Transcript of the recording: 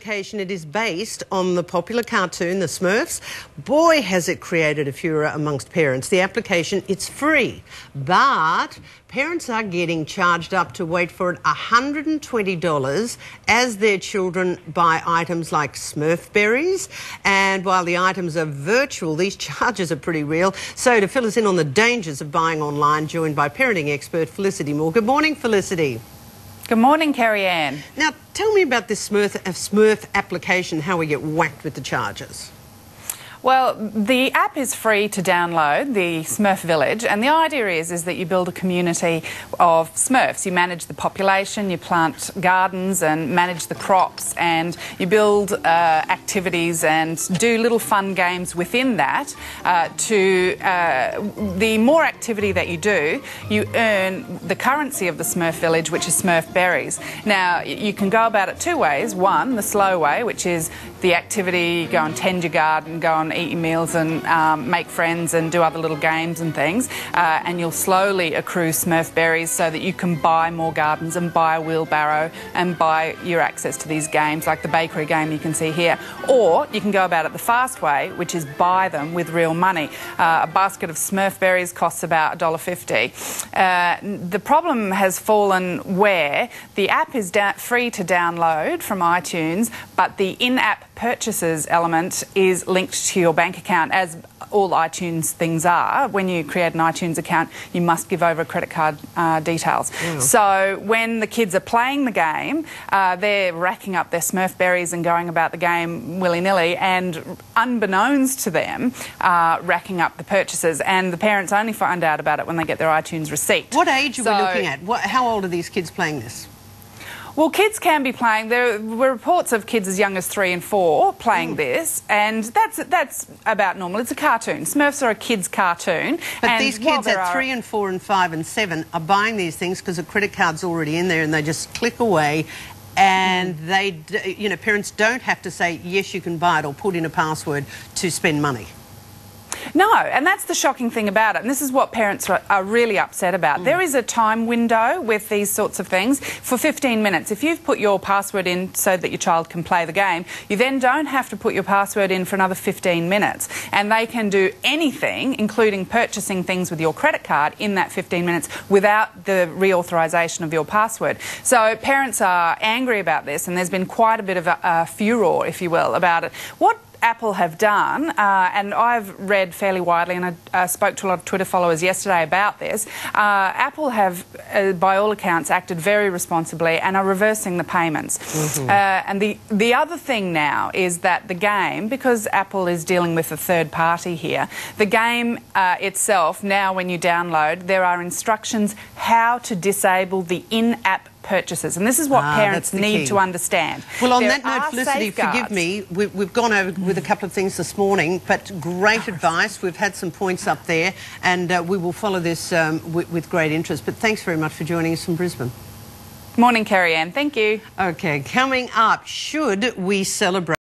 It is based on the popular cartoon The Smurfs. Boy, has it created a furor amongst parents. The application, it's free, but parents are getting charged up to, wait for it, $120 as their children buy items like Smurf berries. And while the items are virtual, these charges are pretty real. So to fill us in on the dangers of buying online, joined by parenting expert Felicity Moore. Good morning, Felicity. Good morning, Kerry-Ann. Now, tell me about this Smurf application, how we get whacked with the charges. Well, the app is free to download, the Smurf Village, and the idea is that you build a community of Smurfs. You manage the population, you plant gardens and manage the crops, and you build activities and do little fun games within that. The more activity that you do, you earn the currency of the Smurf Village, which is Smurf berries. Now, you can go about it two ways. One, the slow way, which is the activity, go and tend your garden, go and eat your meals and make friends and do other little games and things, and you'll slowly accrue Smurf berries so that you can buy more gardens and buy a wheelbarrow and buy your access to these games like the bakery game you can see here. Or you can go about it the fast way, which is buy them with real money. A basket of Smurf berries costs about $1.50. The problem has fallen where the app is free to download from iTunes, but the in-app purchases element is linked to your bank account, as all iTunes things are. When you create an iTunes account, you must give over credit card details. Yeah. So when the kids are playing the game, they're racking up their Smurf berries and going about the game willy-nilly, and unbeknownst to them, racking up the purchases. And the parents only find out about it when they get their iTunes receipt. What age are we looking at? How old are these kids playing this? Well, kids can be playing. There were reports of kids as young as 3 and 4 playing this, and that's about normal. It's a cartoon. Smurfs are a kid's cartoon. But and these kids at 3 and 4 and 5 and 7 are buying these things because a credit card's already in there, and they just click away. And they, parents don't have to say, yes, you can buy it, or put in a password to spend money. No, and that's the shocking thing about it, and this is what parents are really upset about. There is a time window with these sorts of things for 15 minutes. If you've put your password in so that your child can play the game, you then don't have to put your password in for another 15 minutes, and they can do anything, including purchasing things with your credit card, in that 15 minutes without the reauthorisation of your password. So parents are angry about this, and there's been quite a bit of a furor, if you will, about it. What Apple have done, and I've read fairly widely, and I spoke to a lot of Twitter followers yesterday about this, Apple have, by all accounts, acted very responsibly and are reversing the payments. And the other thing now is that the game, because Apple is dealing with a third party here, the game itself, now when you download, there are instructions how to disable the in-app purchases, and this is what parents need to understand. Well, on that note, Felicity, forgive me, we've gone over with a couple of things this morning, but great advice. We've had some points up there, and we will follow this with great interest. But thanks very much for joining us from Brisbane. Morning, Kerry-Ann. Thank you. Okay, coming up, should we celebrate